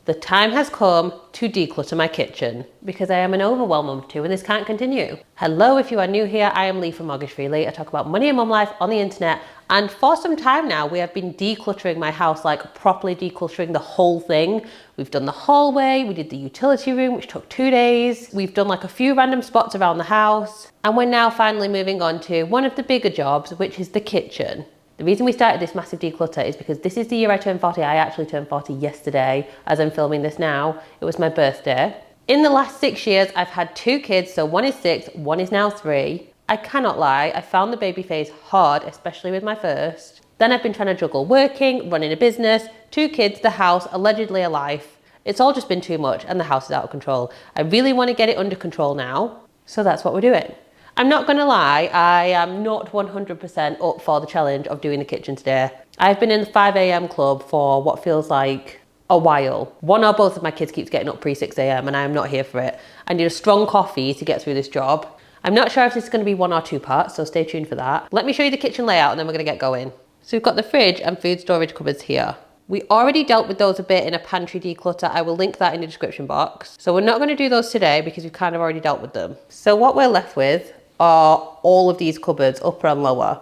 The time has come to declutter my kitchen because I am an overwhelmed mum too and this can't continue. Hello, if you are new here, I am Lee from Mortgage Freely. I talk about money and mum life on the internet, and for some time now we have been decluttering my house, like properly decluttering the whole thing. We've done the hallway, we did the utility room, which took 2 days. We've done like a few random spots around the house, and we're now finally moving on to one of the bigger jobs, which is the kitchen. The reason we started this massive declutter is because this is the year I turned 40. I actually turned 40 yesterday as I'm filming this now. It was my birthday. In the last 6 years, I've had 2 kids, so one is 6, one is now 3. I cannot lie, I found the baby phase hard, especially with my first. Then I've been trying to juggle working, running a business, 2 kids, the house, allegedly a life. It's all just been too much and the house is out of control. I really want to get it under control now, so that's what we're doing. I'm not gonna lie, I am not 100% up for the challenge of doing the kitchen today. I've been in the 5 AM club for what feels like a while. One or both of my kids keeps getting up pre 6 AM and I am not here for it. I need a strong coffee to get through this job. I'm not sure if this is gonna be 1 or 2 parts, so stay tuned for that. Let me show you the kitchen layout and then we're gonna get going. So we've got the fridge and food storage cupboards here. We already dealt with those a bit in a pantry declutter. I will link that in the description box. So we're not gonna do those today because we've kind of already dealt with them. So what we're left with are all of these cupboards, upper and lower.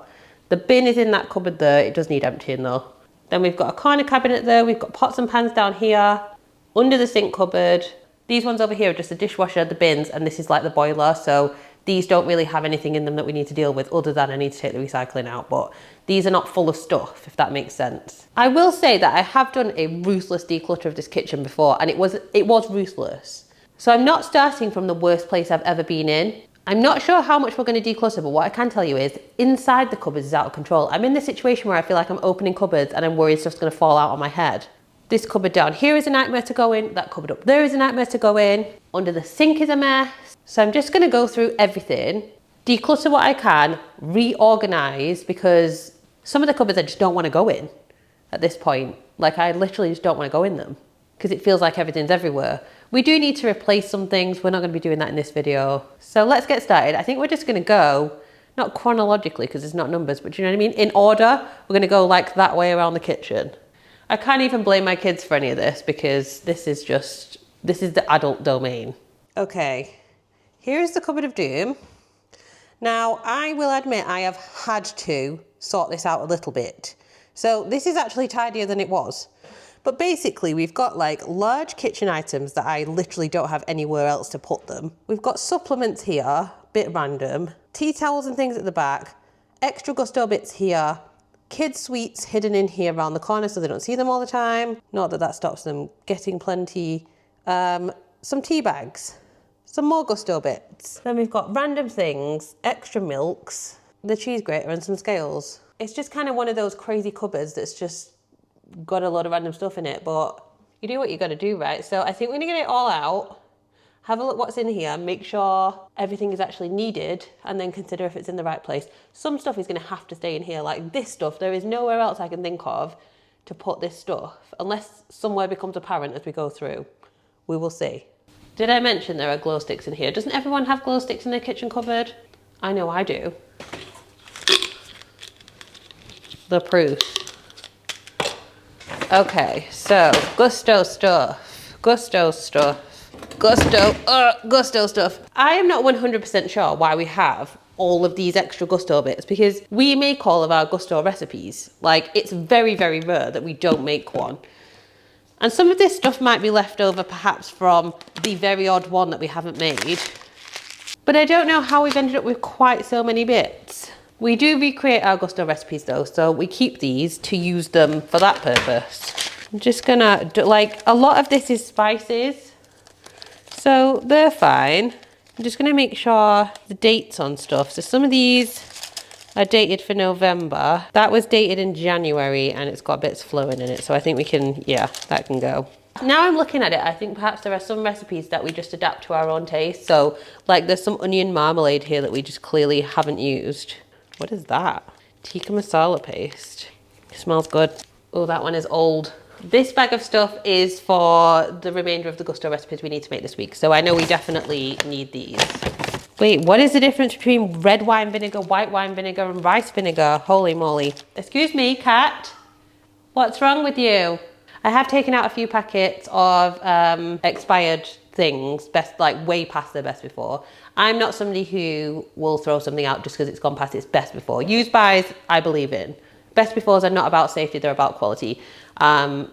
The bin is in that cupboard there, it does need emptying though. Then we've got a corner cabinet there, we've got pots and pans down here, under the sink cupboard. These ones over here are just the dishwasher, the bins, and this is like the boiler, so these don't really have anything in them that we need to deal with other than I need to take the recycling out, but these are not full of stuff, if that makes sense. I will say that I have done a ruthless declutter of this kitchen before, and it was ruthless. So I'm not starting from the worst place I've ever been in. I'm not sure how much we're going to declutter, but what I can tell you is inside the cupboards is out of control. I'm in this situation where I feel like I'm opening cupboards and I'm worried stuff's going to fall out on my head. This cupboard down here is a nightmare to go in. That cupboard up there is a nightmare to go in. Under the sink is a mess. So I'm just going to go through everything, declutter what I can, reorganize, because some of the cupboards I just don't want to go in at this point. Like I literally just don't want to go in them because it feels like everything's everywhere. We do need to replace some things. We're not going to be doing that in this video. So let's get started. I think we're just going to go, not chronologically because it's not numbers, but you know what I mean? In order, we're going to go like that way around the kitchen. I can't even blame my kids for any of this because this is the adult domain. Okay, here's the cupboard of doom. Now, I will admit I have had to sort this out a little bit. So this is actually tidier than it was. But basically we've got like large kitchen items that I literally don't have anywhere else to put them. We've got supplements here, bit random, tea towels and things at the back, extra gusto bits here, kids sweets hidden in here around the corner so they don't see them all the time. Not that that stops them getting plenty. Some tea bags, some more gusto bits. Then we've got random things, extra milks, the cheese grater and some scales. It's just kind of one of those crazy cupboards that's just got a lot of random stuff in it, but you do what you got to do, right? So I think we're gonna get it all out, have a look what's in here, make sure everything is actually needed, and then consider if it's in the right place. Some stuff is gonna have to stay in here, like this stuff. There is nowhere else I can think of to put this stuff, unless somewhere becomes apparent as we go through. We will see. Did I mention there are glow sticks in here? Doesn't everyone have glow sticks in their kitchen cupboard? I know I do. The proof. Okay, so gusto stuff. I am not 100% sure why we have all of these extra gusto bits because we make all of our gusto recipes. Like, it's very, very rare that we don't make one. And some of this stuff might be left over perhaps from the very odd one that we haven't made. But I don't know how we've ended up with quite so many bits. We do recreate our gusto recipes though, so we keep these to use them for that purpose. I'm just gonna do, like, a lot of this is spices, so they're fine. I'm just gonna make sure the dates on stuff. So some of these are dated for November. That was dated in January and it's got bits flowing in it, so I think we can, yeah, that can go. Now I'm looking at it, I think perhaps there are some recipes that we just adapt to our own taste. So like there's some onion marmalade here that we just clearly haven't used. What is that? Tikka masala paste. It smells good. Oh, that one is old. This bag of stuff is for the remainder of the gusto recipes we need to make this week. So I know we definitely need these. Wait, what is the difference between red wine vinegar, white wine vinegar, and rice vinegar? Holy moly. Excuse me, cat. What's wrong with you? I have taken out a few packets of expired things, best, like way past their best before. I'm not somebody who will throw something out just because it's gone past its best before. Use bys, I believe in. Best befores are not about safety, they're about quality. And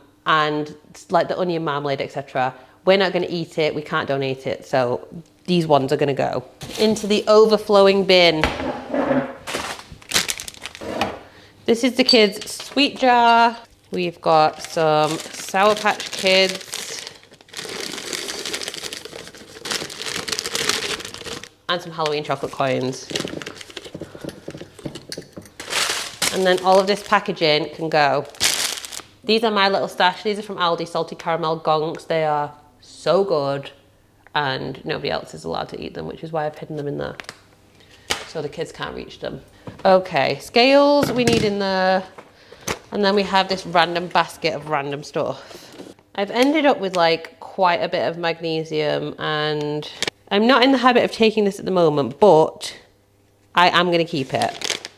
like the onion marmalade, etc. We're not going to eat it, we can't donate it, so these ones are going to go into the overflowing bin. This is the kids' sweet jar. We've got some Sour Patch Kids and some Halloween chocolate coins. And then all of this packaging can go. These are my little stash. These are from Aldi, salted caramel gonks. They are so good and nobody else is allowed to eat them, which is why I've hidden them in there, so the kids can't reach them. Okay, scales we need in there. And then we have this random basket of random stuff. I've ended up with like quite a bit of magnesium, and I'm not in the habit of taking this at the moment, but I am going to keep it.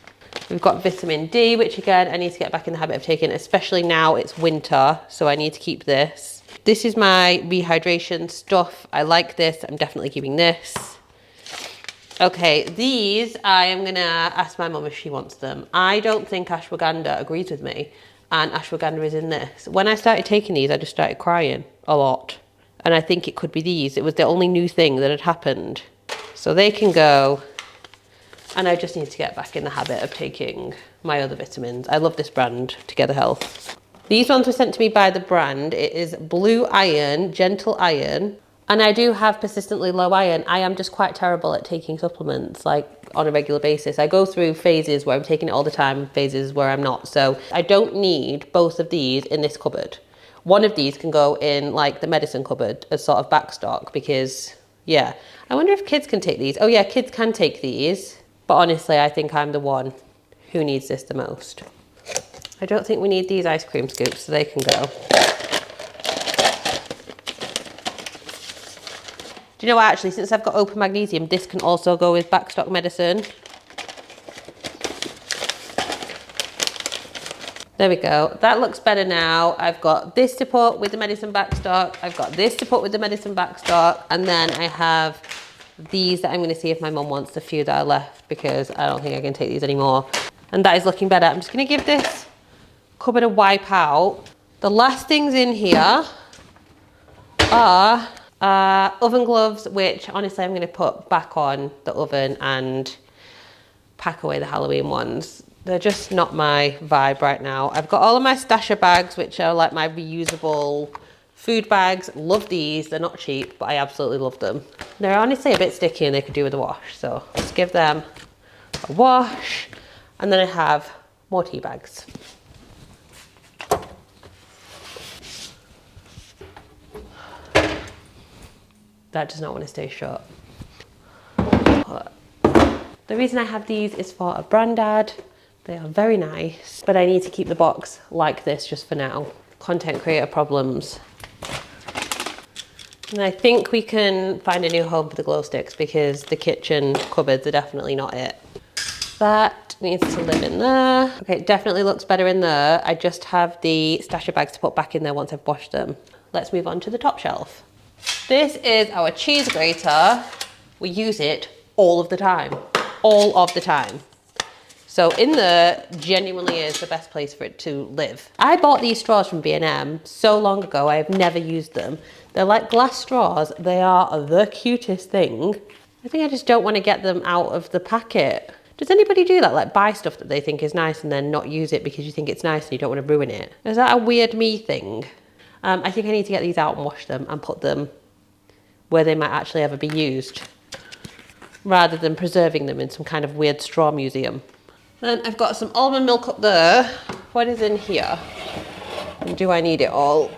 We've got vitamin D, which again, I need to get back in the habit of taking, especially now it's winter, so I need to keep this. This is my rehydration stuff. I like this. I'm definitely keeping this. Okay, these I am gonna ask my mum if she wants them. I don't think ashwagandha agrees with me, and ashwagandha is in this. When I started taking these, I just started crying a lot. And I think it could be these. It was the only new thing that had happened. So they can go, and I just need to get back in the habit of taking my other vitamins. I love this brand, Together Health. These ones were sent to me by the brand. It is Blue Iron, Gentle Iron. And I do have persistently low iron. I am just quite terrible at taking supplements, like on a regular basis. I go through phases where I'm taking it all the time, phases where I'm not. So I don't need both of these in this cupboard. One of these can go in like the medicine cupboard as sort of backstock because, yeah. I wonder if kids can take these. Oh yeah, kids can take these. But honestly, I think I'm the one who needs this the most. I don't think we need these ice cream scoops, so they can go. Do you know what, actually, since I've got open magnesium, this can also go with backstock medicine. There we go. That looks better now. I've got this to put with the medicine backstock. I've got this to put with the medicine backstock. And then I have these that I'm going to see if my mum wants, the few that are left, because I don't think I can take these anymore. And that is looking better. I'm just going to give this cupboard a wipe out. The last things in here are oven gloves, which honestly I'm going to put back on the oven and pack away the Halloween ones. They're just not my vibe right now. I've got all of my stasher bags, which are like my reusable food bags. Love these. They're not cheap, but I absolutely love them. They're honestly a bit sticky and they could do with a wash. So let's give them a wash. And then I have more tea bags. That does not want to stay shut. The reason I have these is for a brand ad. They are very nice, but I need to keep the box like this just for now. Content creator problems. And I think we can find a new home for the glow sticks because the kitchen cupboards are definitely not it. That needs to live in there. Okay, it definitely looks better in there. I just have the stasher bags to put back in there once I've washed them. Let's move on to the top shelf. This is our cheese grater. We use it all of the time. All of the time. So in there genuinely is the best place for it to live. I bought these straws from B&M so long ago. I have never used them. They're like glass straws. They are the cutest thing. I think I just don't want to get them out of the packet. Does anybody do that? Like buy stuff that they think is nice and then not use it because you think it's nice and you don't want to ruin it? Is that a weird me thing? I think I need to get these out and wash them and put them where they might actually ever be used, rather than preserving them in some kind of weird straw museum. Then I've got some almond milk up there. What is in here? And do I need it all?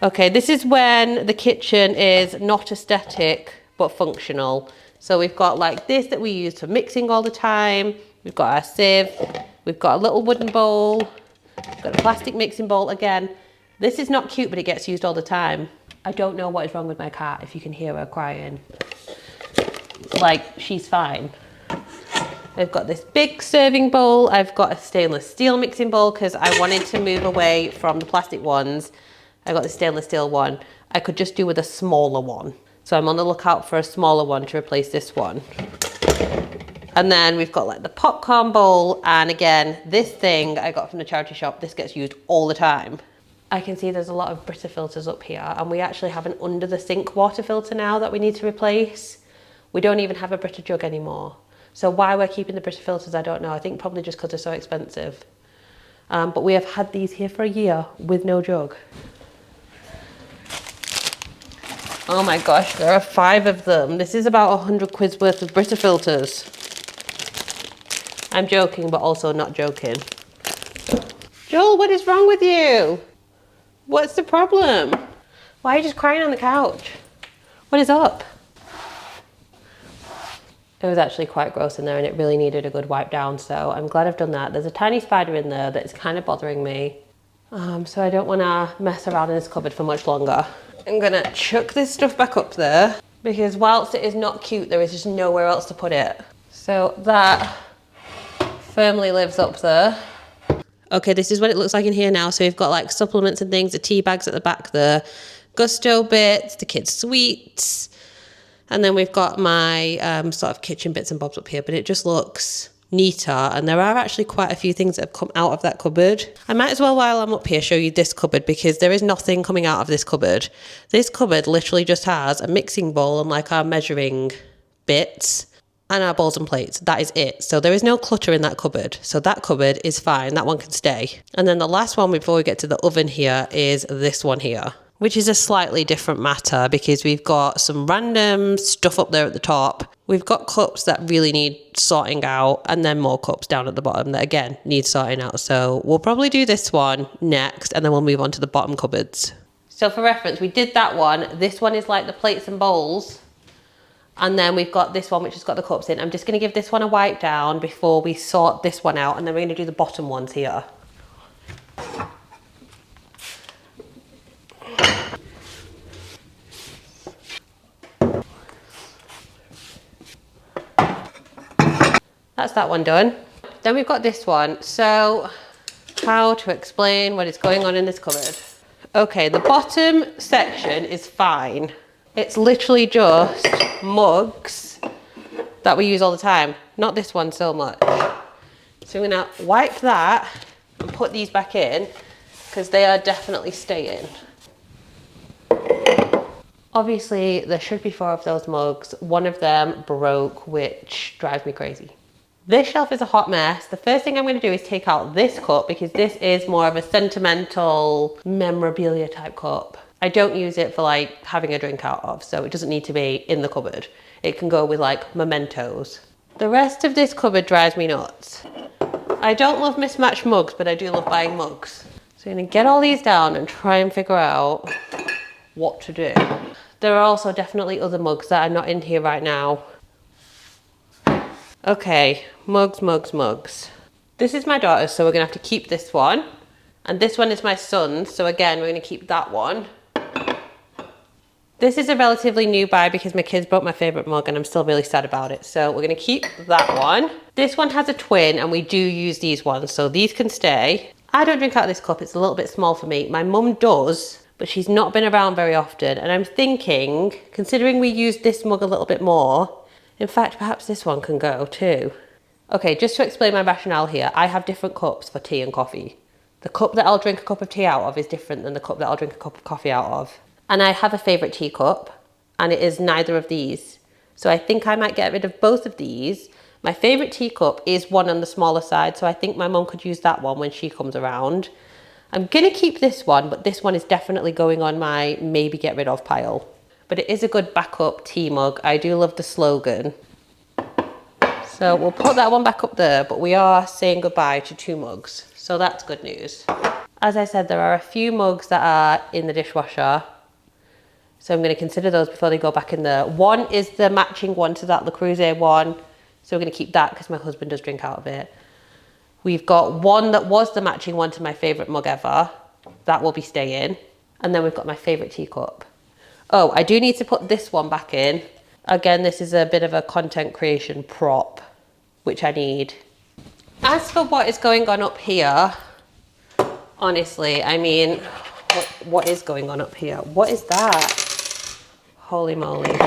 Okay, this is when the kitchen is not aesthetic, but functional. So we've got like this that we use for mixing all the time. We've got our sieve. We've got a little wooden bowl. We've got a plastic mixing bowl again. This is not cute, but it gets used all the time. I don't know what is wrong with my cat, if you can hear her crying. Like, she's fine. I've got this big serving bowl. I've got a stainless steel mixing bowl because I wanted to move away from the plastic ones. I got the stainless steel one. I could just do with a smaller one. So I'm on the lookout for a smaller one to replace this one. And then we've got like the popcorn bowl. And again, this thing I got from the charity shop. This gets used all the time. I can see there's a lot of Brita filters up here, and we actually have an under the sink water filter now that we need to replace. We don't even have a Brita jug anymore. So why we're keeping the Brita filters, I don't know. I think probably just because they're so expensive. But we have had these here for a year with no jug. Oh my gosh, there are 5 of them. This is about 100 quid's worth of Brita filters. I'm joking, but also not joking. Joel, what is wrong with you? What's the problem? Why are you just crying on the couch? What is up? It was actually quite gross in there and it really needed a good wipe down, so I'm glad I've done that. There's a tiny spider in there that's kind of bothering me. So I don't want to mess around in this cupboard for much longer. I'm gonna chuck this stuff back up there because whilst it is not cute, there is just nowhere else to put it. So that firmly lives up there. Okay, this is what it looks like in here now. So we've got like supplements and things, the tea bags at the back there, Gusto bits, the kids' sweets. And then we've got my sort of kitchen bits and bobs up here, but it just looks neater. And there are actually quite a few things that have come out of that cupboard. I might as well, while I'm up here, show you this cupboard because there is nothing coming out of this cupboard. This cupboard literally just has a mixing bowl and like our measuring bits and our bowls and plates. That is it. So there is no clutter in that cupboard. So that cupboard is fine. That one can stay. And then the last one before we get to the oven here is this one here, which is a slightly different matter because we've got some random stuff up there at the top. We've got cups that really need sorting out and then more cups down at the bottom that again need sorting out. So we'll probably do this one next and then we'll move on to the bottom cupboards. So for reference, we did that one. This one is like the plates and bowls. And then we've got this one which has got the cups in. I'm just going to give this one a wipe down before we sort this one out and then we're going to do the bottom ones here. That's that one done. Then we've got this one. So how to explain what is going on in this cupboard. Okay, the bottom section is fine. It's literally just mugs that we use all the time. Not this one so much. So I'm gonna wipe that and put these back in because they are definitely staying. Obviously, there should be 4 of those mugs. One of them broke, which drives me crazy. This shelf is a hot mess. The first thing I'm going to do is take out this cup because this is more of a sentimental memorabilia type cup. I don't use it for like having a drink out of, so it doesn't need to be in the cupboard. It can go with like mementos. The rest of this cupboard drives me nuts. I don't love mismatched mugs, but I do love buying mugs. So I'm going to get all these down and try and figure out what to do. There are also definitely other mugs that are not in here right now. Okay, mugs, mugs, mugs. This is my daughter's, so we're gonna have to keep this one. And this one is my son's, so again, we're gonna keep that one. This is a relatively new buy because my kids broke my favorite mug and I'm still really sad about it. So we're gonna keep that one. This one has a twin and we do use these ones, so these can stay. I don't drink out of this cup, it's a little bit small for me. My mum does, but she's not been around very often. And I'm thinking, considering we use this mug a little bit more, in fact, perhaps this one can go too. Okay, just to explain my rationale here, I have different cups for tea and coffee. The cup that I'll drink a cup of tea out of is different than the cup that I'll drink a cup of coffee out of. And I have a favourite teacup, and it is neither of these. So I think I might get rid of both of these. My favourite teacup is one on the smaller side, so I think my mum could use that one when she comes around. I'm gonna keep this one, but this one is definitely going on my maybe get rid of pile. But it is a good backup tea mug. I do love the slogan. So we'll put that one back up there, but we are saying goodbye to 2 mugs. So that's good news. As I said, there are a few mugs that are in the dishwasher. So I'm going to consider those before they go back in there. One is the matching one to that Le Creuset one. So we're going to keep that because my husband does drink out of it. We've got one that was the matching one to my favourite mug ever. That will be staying. And then we've got my favourite teacup. Oh, I do need to put this one back in. Again, this is a bit of a content creation prop. which I need. As for what is going on up here, honestly, I mean, what is going on up here? What is that? Holy moly.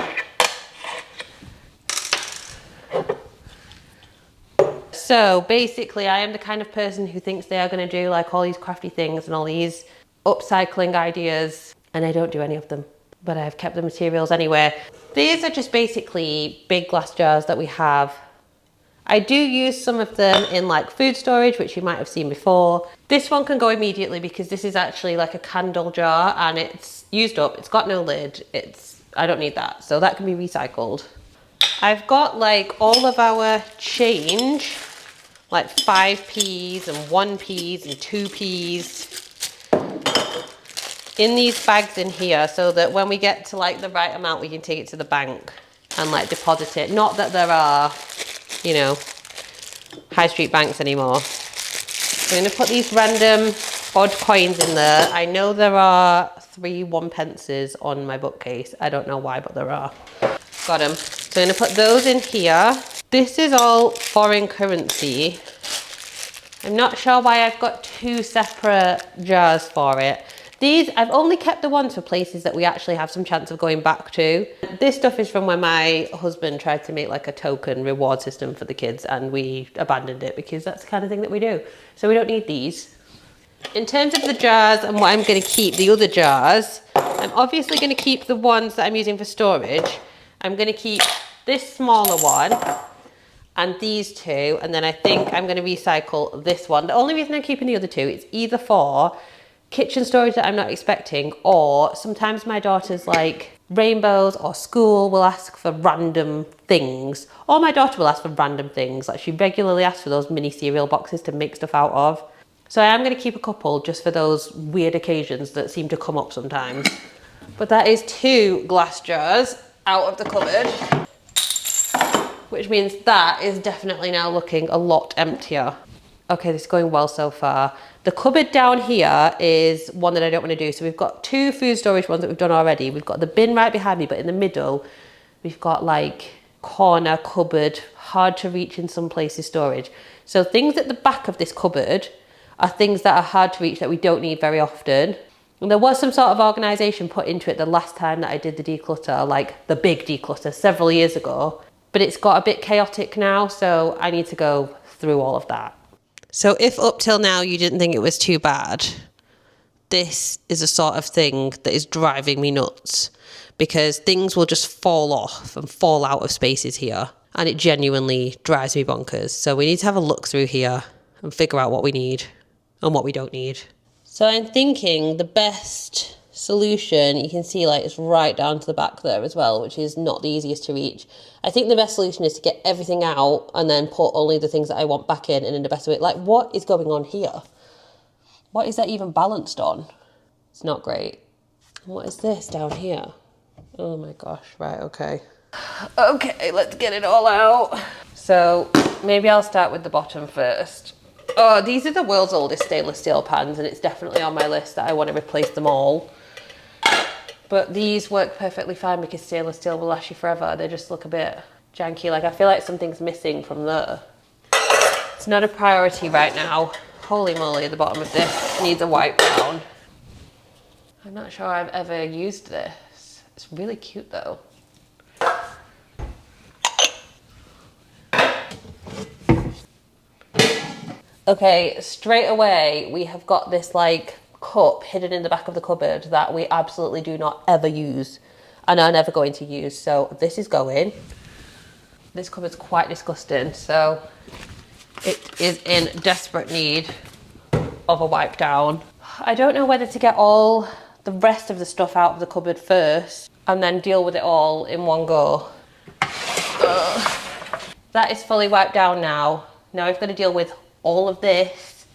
So basically, I am the kind of person who thinks they are going to do like all these crafty things and all these upcycling ideas, and I don't do any of them, but I've kept the materials anyway. These are just basically big glass jars that we have. I do use some of them in like food storage, which you might have seen before. This one can go immediately because this is actually like a candle jar and it's used up. It's got no lid. I don't need that. So that can be recycled. I've got like all of our change, like 5p's and 1p's and 2p's in these bags in here so that when we get to like the right amount, we can take it to the bank and like deposit it. Not that there are, you know, high street banks anymore. I'm going to put these random odd coins in there. I know there are 3 1p on my bookcase. I don't know why, but there are. Got them. So I'm going to put those in here. This is all foreign currency. I'm not sure why I've got 2 separate jars for it. These, I've only kept the ones for places that we actually have some chance of going back to. This stuff is from when my husband tried to make like a token reward system for the kids and we abandoned it because that's the kind of thing that we do. So we don't need these. In terms of the jars and what I'm going to keep, the other jars, I'm obviously going to keep the ones that I'm using for storage. I'm going to keep this smaller one and these 2, and then I think I'm going to recycle this one. The only reason I'm keeping the other 2 is either for kitchen storage that I'm not expecting, or sometimes my daughter's like rainbows or school will ask for random things, or my daughter will ask for random things. Like she regularly asks for those mini cereal boxes to make stuff out of. So I am going to keep a couple just for those weird occasions that seem to come up sometimes. But that is 2 glass jars out of the cupboard, which means that is definitely now looking a lot emptier. Okay, this is going well so far. The cupboard down here is one that I don't want to do. So we've got 2 food storage ones that we've done already. We've got the bin right behind me, but in the middle, we've got like corner cupboard, hard to reach in some places storage. So things at the back of this cupboard are things that are hard to reach that we don't need very often. And there was some sort of organisation put into it the last time that I did the declutter, like the big declutter several years ago, but it's got a bit chaotic now. So I need to go through all of that. So if up till now you didn't think it was too bad, this is a sort of thing that is driving me nuts because things will just fall off and fall out of spaces here and it genuinely drives me bonkers. So we need to have a look through here and figure out what we need and what we don't need. So I'm thinking the best solution, you can see like it's right down to the back there as well, which is not the easiest to reach. I think the best solution is to get everything out and then put only the things that I want back in and in the best way. Like what is going on here? What is that even balanced on? It's not great. And what is this down here? Oh my gosh, right, okay. Okay, let's get it all out. So maybe I'll start with the bottom first. Oh, these are the world's oldest stainless steel pans and it's definitely on my list that I want to replace them all. But these work perfectly fine because stainless steel will last you forever. They just look a bit janky. Like I feel like something's missing from there. It's not a priority right now. Holy moly, the bottom of this needs a wipe down. I'm not sure I've ever used this. It's really cute though. Okay, straight away we have got this like cup hidden in the back of the cupboard that we absolutely do not ever use and are never going to use. So this is going. This cupboard's quite disgusting, so it is in desperate need of a wipe down. I don't know whether to get all the rest of the stuff out of the cupboard first and then deal with it all in one go. That is fully wiped down now. Now I've got to deal with all of this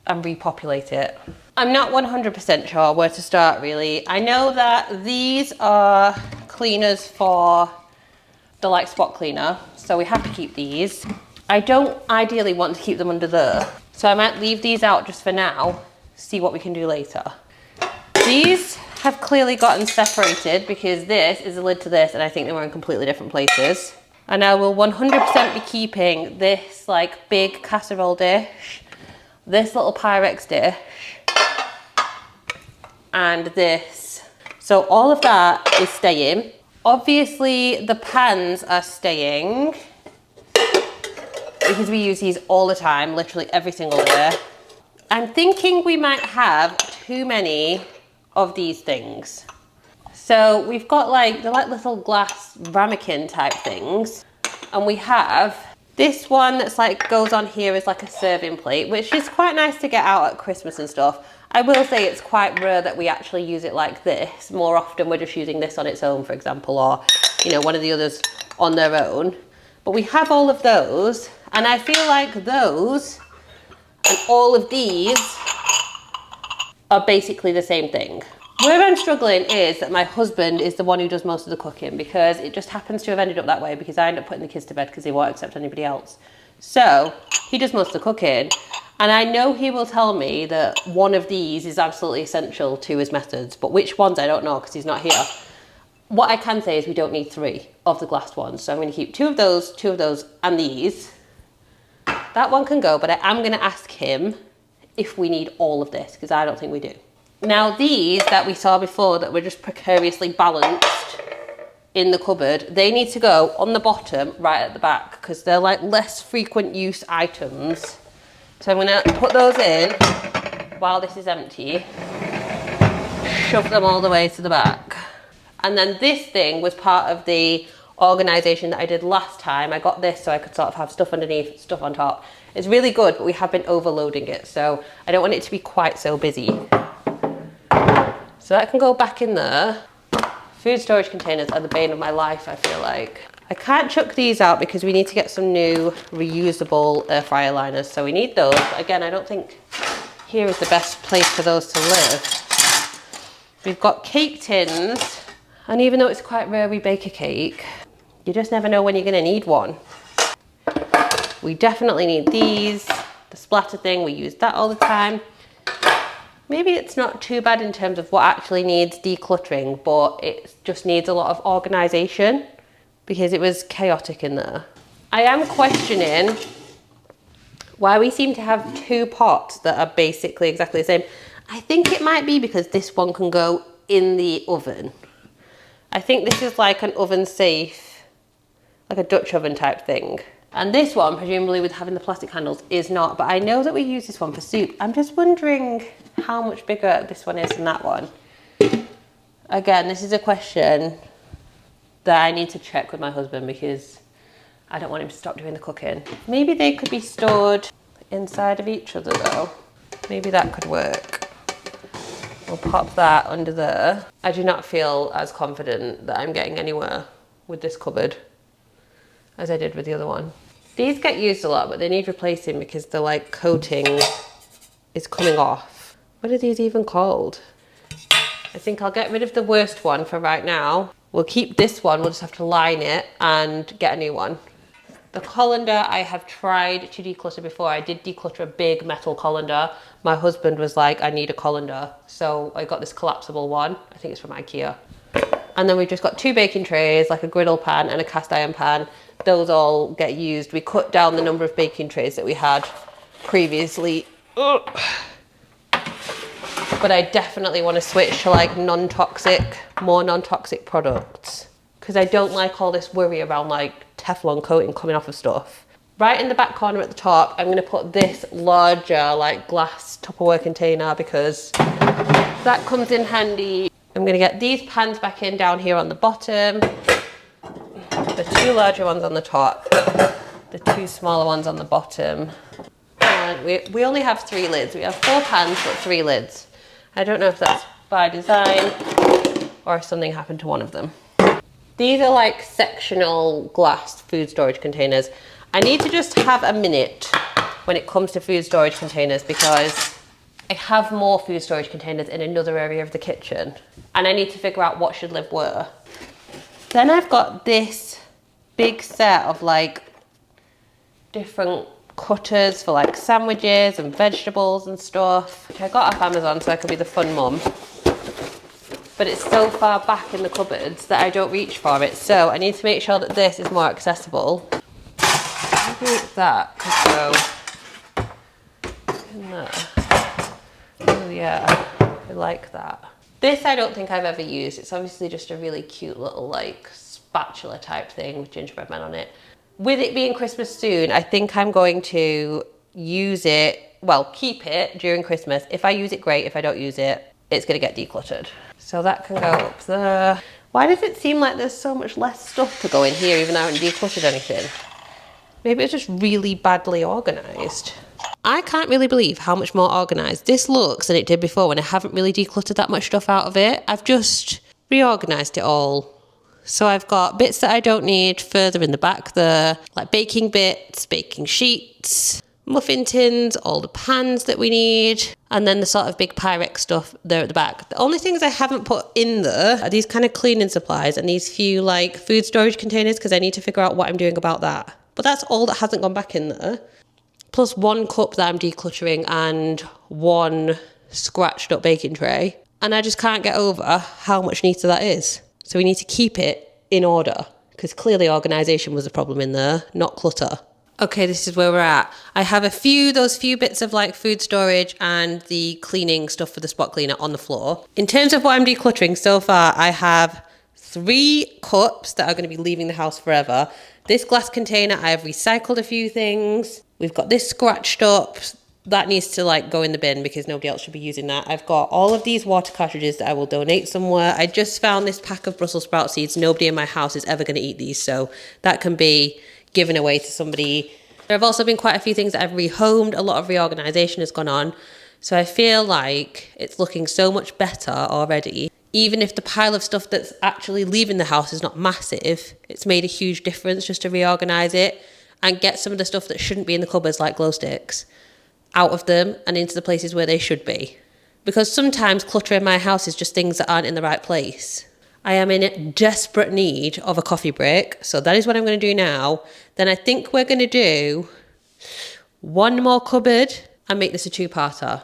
and repopulate it. I'm not 100% sure where to start really. I know that these are cleaners for the like spot cleaner, so we have to keep these. I don't ideally want to keep them under there, so I might leave these out just for now, see what we can do later. These have clearly gotten separated because this is a lid to this and I think they were in completely different places. And I will 100% be keeping this like big casserole dish, this little Pyrex dish, and this. So all of that is staying. Obviously the pans are staying because we use these all the time, literally every single day. I'm thinking we might have too many of these things. So we've got like, they're like little glass ramekin type things. And we have this one that's like, goes on here as like a serving plate, which is quite nice to get out at Christmas and stuff. I will say it's quite rare that we actually use it like this. More often we're just using this on its own, for example, or, you know, one of the others on their own. But we have all of those, and I feel like those and all of these are basically the same thing. Where I'm struggling is that my husband is the one who does most of the cooking, because it just happens to have ended up that way because I end up putting the kids to bed because they won't accept anybody else. So he does most of the cooking, and I know he will tell me that one of these is absolutely essential to his methods, but which ones I don't know because he's not here. What I can say is we don't need 3 of the glass ones. So I'm going to keep 2 of those, and these. That one can go, but I am going to ask him if we need all of this, because I don't think we do. Now these that we saw before that were just precariously balanced in the cupboard, they need to go on the bottom right at the back because they're like less frequent use items. So I'm going to put those in while this is empty, shove them all the way to the back. And then this thing was part of the organisation that I did last time. I got this so I could sort of have stuff underneath, stuff on top. It's really good, but we have been overloading it, so I don't want it to be quite so busy. So that can go back in there. Food storage containers are the bane of my life, I feel like. I can't chuck these out because we need to get some new reusable air fryer liners, so we need those. But again, I don't think here is the best place for those to live. We've got cake tins, and even though it's quite rare we bake a cake, you just never know when you're gonna need one. We definitely need these. The splatter thing, we use that all the time. Maybe it's not too bad in terms of what actually needs decluttering, but it just needs a lot of organisation because it was chaotic in there. I am questioning why we seem to have 2 pots that are basically exactly the same. I think it might be because this one can go in the oven. I think this is like an oven safe, like a Dutch oven type thing. And this one, presumably with having the plastic handles, is not, but I know that we use this one for soup. I'm just wondering how much bigger this one is than that one. Again, this is a question that I need to check with my husband because I don't want him to stop doing the cooking. Maybe they could be stored inside of each other though. Maybe that could work. We'll pop that under there. I do not feel as confident that I'm getting anywhere with this cupboard as I did with the other one. These get used a lot, but they need replacing because the like coating is coming off. What are these even called? I think I'll get rid of the worst one for right now. We'll keep this one, we'll just have to line it and get a new one. The colander I have tried to declutter before. I did declutter a big metal colander. My husband was like, I need a colander. So I got this collapsible one. I think it's from IKEA. And then we've just got 2 baking trays, like a griddle pan and a cast iron pan. Those all get used. We cut down the number of baking trays that we had previously. Ugh. But I definitely want to switch to like non-toxic, more non-toxic products. Because I don't like all this worry around like Teflon coating coming off of stuff. Right in the back corner at the top, I'm going to put this larger like glass Tupperware container because that comes in handy. I'm going to get these pans back in down here on the bottom. The 2 larger ones on the top, the 2 smaller ones on the bottom. And we only have 3 lids. We have 4 pans, but 3 lids. I don't know if that's by design or if something happened to one of them. These are like sectional glass food storage containers. I need to just have a minute when it comes to food storage containers because I have more food storage containers in another area of the kitchen and I need to figure out what should live where. Then I've got this big set of like different cutters for like sandwiches and vegetables and stuff, which I got off Amazon so I could be the fun mum. but it's so far back in the cupboards that I don't reach for it. So I need to make sure that this is more accessible. Maybe that could go in there. Oh yeah, I like that. This I don't think I've ever used. It's obviously just a really cute little like spatula type thing with gingerbread men on it. With it being Christmas soon, I think I'm going to use it, well, keep it during Christmas. If I use it, great. If I don't use it, it's gonna get decluttered. So that can go up there. Why does it seem like there's so much less stuff to go in here even though I haven't decluttered anything? Maybe it's just really badly organised. I can't really believe how much more organised this looks than it did before when I haven't really decluttered that much stuff out of it. I've just reorganised it all. So I've got bits that I don't need further in the back there, like baking bits, baking sheets, muffin tins, all the pans that we need, and then the sort of big Pyrex stuff there at the back. The only things I haven't put in there are these kind of cleaning supplies and these few like food storage containers because I need to figure out what I'm doing about that. But that's all that hasn't gone back in there. Plus 1 cup that I'm decluttering and 1 scratched up baking tray. And I just can't get over how much neater that is. So we need to keep it in order because clearly organisation was a problem in there, not clutter. Okay, this is where we're at. I have those few bits of like food storage and the cleaning stuff for the spot cleaner on the floor. In terms of what I'm decluttering so far, I have 3 cups that are going to be leaving the house forever. This glass container, I have recycled a few things. We've got this scratched up. That needs to like go in the bin because nobody else should be using that. I've got all of these water cartridges that I will donate somewhere. I just found this pack of Brussels sprout seeds. Nobody in my house is ever going to eat these, so that can be given away to somebody. There have also been quite a few things that I've rehomed. A lot of reorganisation has gone on. So I feel like it's looking so much better already. Even if the pile of stuff that's actually leaving the house is not massive, it's made a huge difference just to reorganise it and get some of the stuff that shouldn't be in the cupboards like glow sticks out of them and into the places where they should be. Because sometimes clutter in my house is just things that aren't in the right place. I am in desperate need of a coffee break, so that is what I'm going to do now. Then I think we're going to do 1 more cupboard and make this a 2-parter.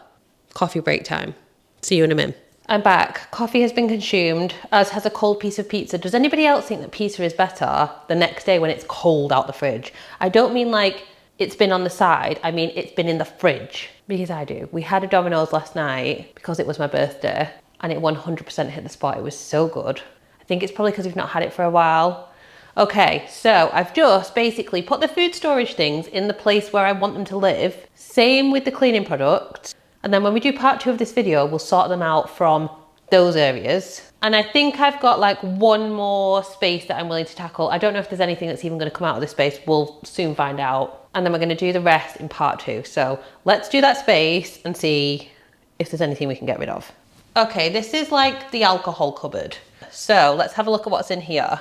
Coffee break time. See you in a minute. I'm back. Coffee has been consumed, as has a cold piece of pizza. Does anybody else think that pizza is better the next day when it's cold out the fridge? I don't mean like it's been on the side, I mean it's been in the fridge. Because I do. We had a Domino's last night because it was my birthday and it 100% hit the spot. It was so good. I think it's probably because we've not had it for a while. Okay, so I've just basically put the food storage things in the place where I want them to live. Same with the cleaning products. And then when we do part 2 of this video, we'll sort them out from those areas. And I think I've got like 1 more space that I'm willing to tackle. I don't know if there's anything that's even going to come out of this space. We'll soon find out. And then we're going to do the rest in part 2. So let's do that space and see if there's anything we can get rid of. Okay, this is like the alcohol cupboard. So let's have a look at what's in here.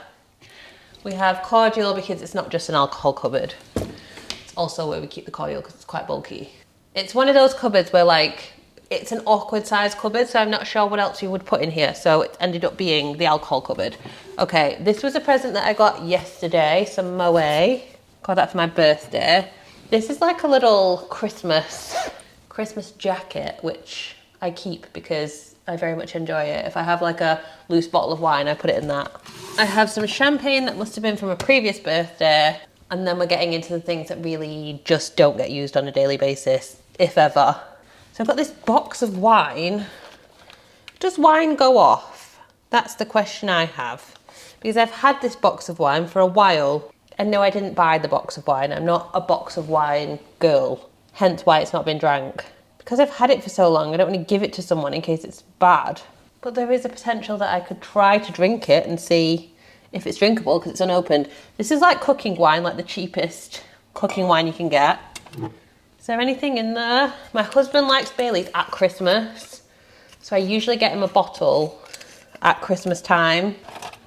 We have cordial because it's not just an alcohol cupboard. It's also where we keep the cordial because it's quite bulky. It's one of those cupboards where like, it's an awkward sized cupboard, so I'm not sure what else you would put in here. So it ended up being the alcohol cupboard. Okay, this was a present that I got yesterday, some Moe. Got that for my birthday. This is like a little Christmas jacket, which I keep because I very much enjoy it. If I have like a loose bottle of wine, I put it in that. I have some champagne that must have been from a previous birthday. And then we're getting into the things that really just don't get used on a daily basis, if ever. So I've got this box of wine. Does wine go off? That's the question I have. Because I've had this box of wine for a while. And no, I didn't buy the box of wine. I'm not a box of wine girl. Hence why it's not been drank. Because I've had it for so long, I don't want to give it to someone in case it's bad. But there is a potential that I could try to drink it and see if it's drinkable because it's unopened. This is like cooking wine, like the cheapest cooking wine you can get. Is there anything in there? My husband likes Baileys at Christmas, so I usually get him a bottle at Christmas time.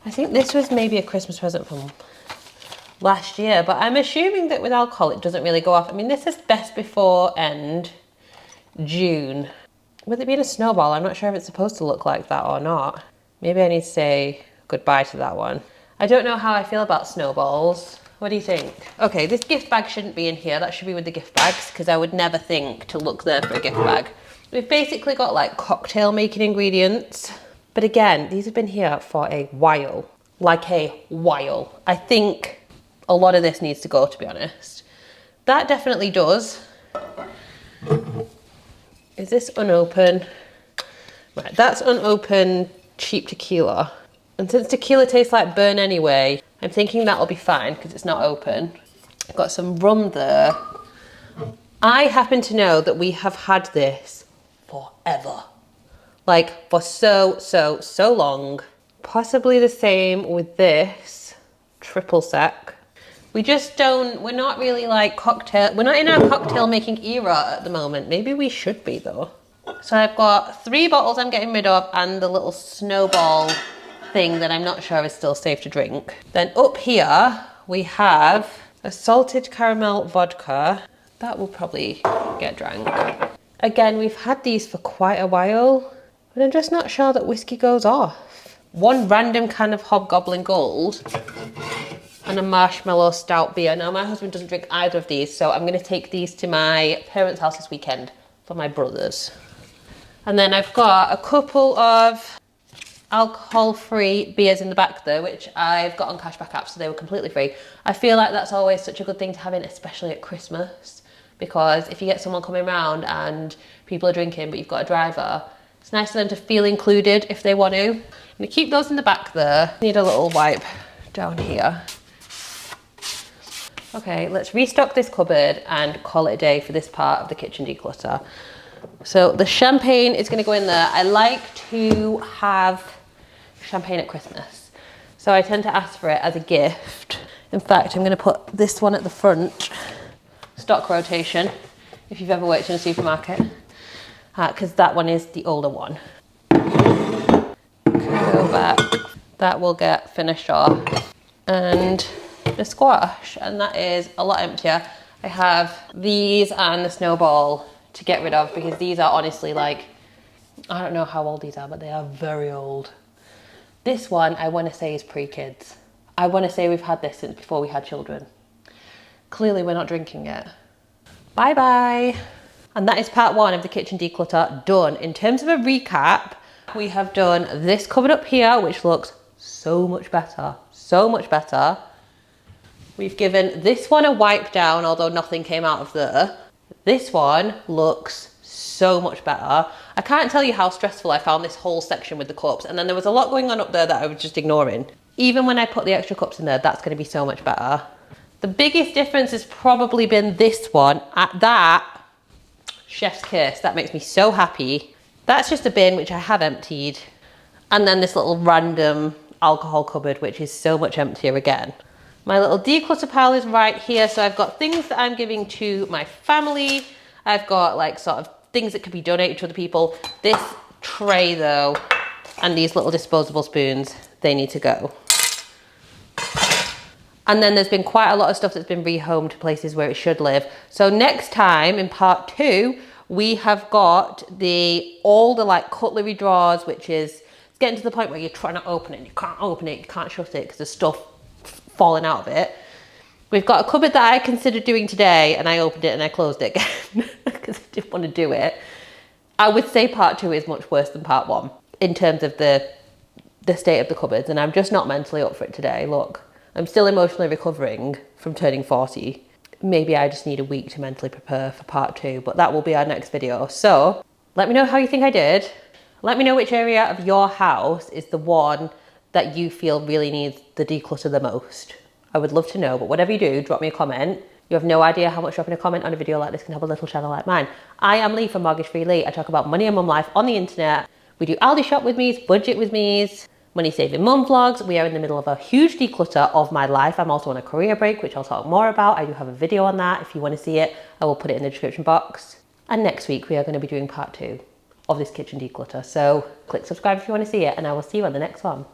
I think this was maybe a Christmas present from last year, but I'm assuming that with alcohol it doesn't really go off. I mean, this is best before end June. With it being a snowball, I'm not sure if it's supposed to look like that or not. Maybe I need to say goodbye to that one. I don't know how I feel about snowballs. What do you think? Okay, this gift bag shouldn't be in here. That should be with the gift bags because I would never think to look there for a gift bag. We've basically got like cocktail making ingredients. But again, these have been here for a while, like a while. I think a lot of this needs to go, to be honest. That definitely does. Is this unopened? Right, that's unopened cheap tequila. And since tequila tastes like burn anyway, I'm thinking that'll be fine because it's not open. I've got some rum there. I happen to know that we have had this forever. Like for so long. Possibly the same with this triple sec. We just don't, we're not really like cocktail, we're not in our cocktail making era at the moment. Maybe we should be though. So I've got 3 bottles I'm getting rid of and the little snowball thing that I'm not sure is still safe to drink. Then up here we have a salted caramel vodka. That will probably get drank. Again, we've had these for quite a while, but I'm just not sure that whiskey goes off. One random can of Hobgoblin Gold and a marshmallow stout beer. Now my husband doesn't drink either of these, so I'm gonna take these to my parents' house this weekend for my brothers. And then I've got a couple of alcohol-free beers in the back there, which I've got on cashback apps, so they were completely free. I feel like that's always such a good thing to have in, especially at Christmas, because if you get someone coming around and people are drinking but you've got a driver, it's nice for them to feel included if they want to. I'm gonna keep those in the back there. Need a little wipe down here. Okay, let's restock this cupboard and call it a day for this part of the kitchen declutter. So the champagne is gonna go in there. I like to have champagne at Christmas, so I tend to ask for it as a gift. In fact, I'm gonna put this one at the front, stock rotation, if you've ever worked in a supermarket, because that one is the older one. Go back, that will get finished off. And the squash, and that is a lot emptier. I have these and the snowball to get rid of because these are honestly like, I don't know how old these are, but they are very old. This one I want to say is pre-kids. I want to say we've had this since before we had children. Clearly we're not drinking it. Bye bye. And that is part 1 of the kitchen declutter done. In terms of a recap, we have done this cupboard up here, which looks so much better, so much better. We've given this one a wipe down, although nothing came out of there. This one looks so much better. I can't tell you how stressful I found this whole section with the cups, and then there was a lot going on up there that I was just ignoring. Even when I put the extra cups in there, that's going to be so much better. The biggest difference has probably been this one. At that, chef's kiss. That makes me so happy. That's just a bin which I have emptied. And then this little random alcohol cupboard, which is so much emptier again. My little declutter pile is right here. So I've got things that I'm giving to my family. I've got like sort of things that could be donated to other people. This tray though, and these little disposable spoons, they need to go. And then there's been quite a lot of stuff that's been rehomed to places where it should live. So next time in part 2, we have got all the like cutlery drawers, which is, it's getting to the point where you're trying to open it and you can't open it, you can't shut it because there's stuff falling out of it. We've got a cupboard that I considered doing today and I opened it and I closed it again because I didn't want to do it. I would say part 2 is much worse than part 1 in terms of the state of the cupboards, and I'm just not mentally up for it today. Look, I'm still emotionally recovering from turning 40. Maybe I just need a week to mentally prepare for part 2, but that will be our next video. So let me know how you think I did. Let me know which area of your house is the one that you feel really needs the declutter the most. I would love to know, but whatever you do, drop me a comment. You have no idea how much dropping a comment on a video like this can help a little channel like mine. I am Lee from Mortgage Free Lee. I talk about money and mum life on the internet. We do Aldi shop with me's, budget with me's, money saving mum vlogs. We are in the middle of a huge declutter of my life. I'm also on a career break, which I'll talk more about. I do have a video on that. If you want to see it, I will put it in the description box. And next week we are going to be doing part 2 of this kitchen declutter. So click subscribe if you want to see it, and I will see you on the next one.